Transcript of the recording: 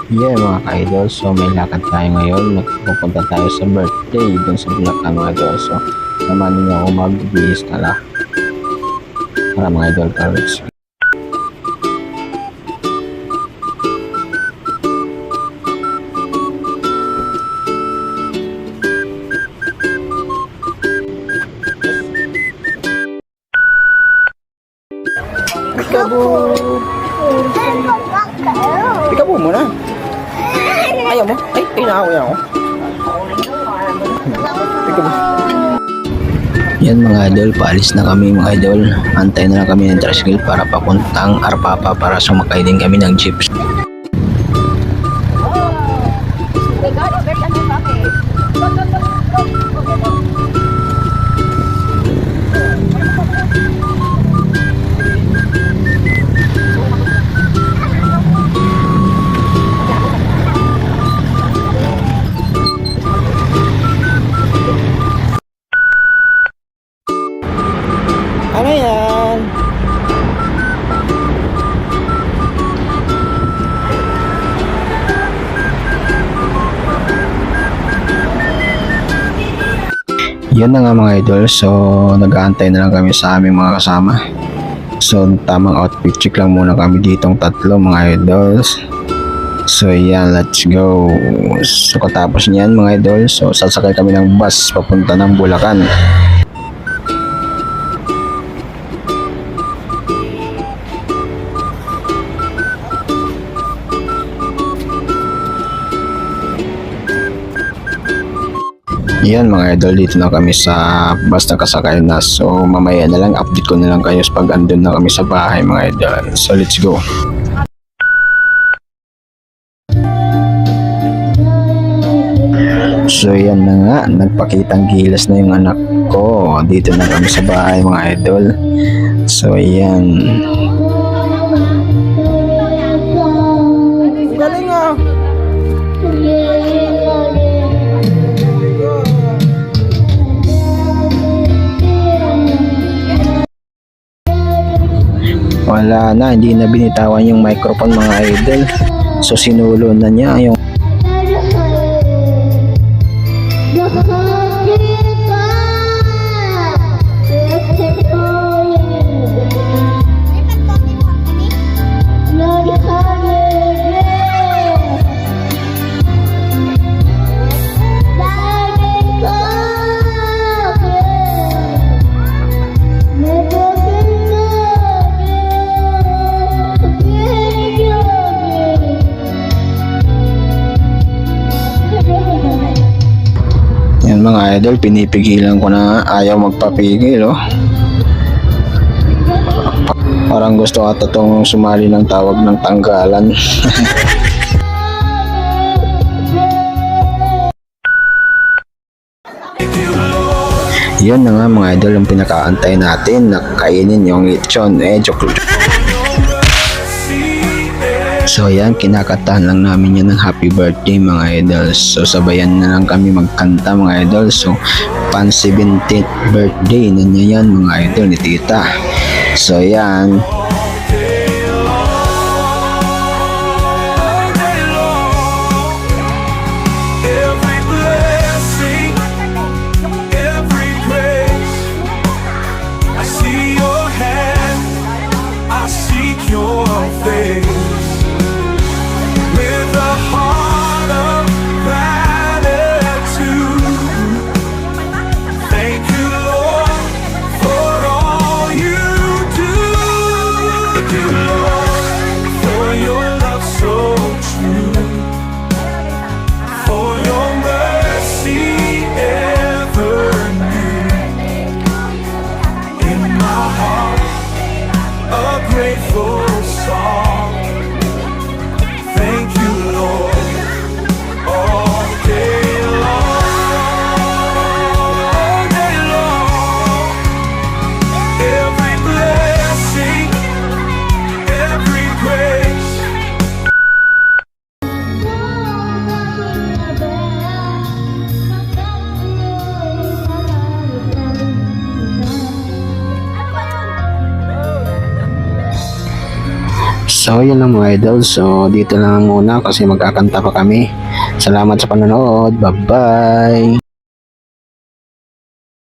Yeah mga ka-idol, so may lakad tayo ngayon. Magpupunta tayo sa birthday dun sa Bulacan mga idol. So naman niyo ako magbihis na lang para mga idol cards. Ikaw mo muna. Ayaw mo? Ay, tinawag ako. Ikaw mo. Yan mga idol, paalis na kami mga idol. Antay na lang kami ng tricycle para papuntang Arpapa para sumakay din kami ng jeep. Ano yan? Yun na nga mga idol, so nag-aantay na lang kami sa aming mga kasama. So tamang outfit check lang muna kami ditong tatlo mga idols. So yan, let's go. So katapos niyan mga idol, so sasakay kami ng bus papunta ng Bulacan. Yan mga idol, dito na kami sa bus na kasakay na. So mamaya na lang, update ko na lang kayo pag andun na kami sa bahay mga idol. So let's go. So yan na nga, nagpakitang gilas na yung anak ko. Dito na kami sa bahay mga idol. So yan. Galing ah. Wala na, hindi na binitawan yung microphone mga idol. So sinulo na niya yung yan mga idol, pinipigilan ko na ayaw magpapigil oh. Parang gusto ata tong sumali ng tawag ng tanggalan. Yun na nga mga idol, ang pinakaantay natin na kainin yung lechon. Joke. So yan, kinakatahan lang namin yan ng happy birthday mga idol. So sabayan na lang kami magkanta mga idol. So pan 17th birthday na niya yan mga idol ni tita. So yan. So yun lang mga idol. So dito lang muna kasi magkakanta pa kami. Salamat sa panonood. Bye bye.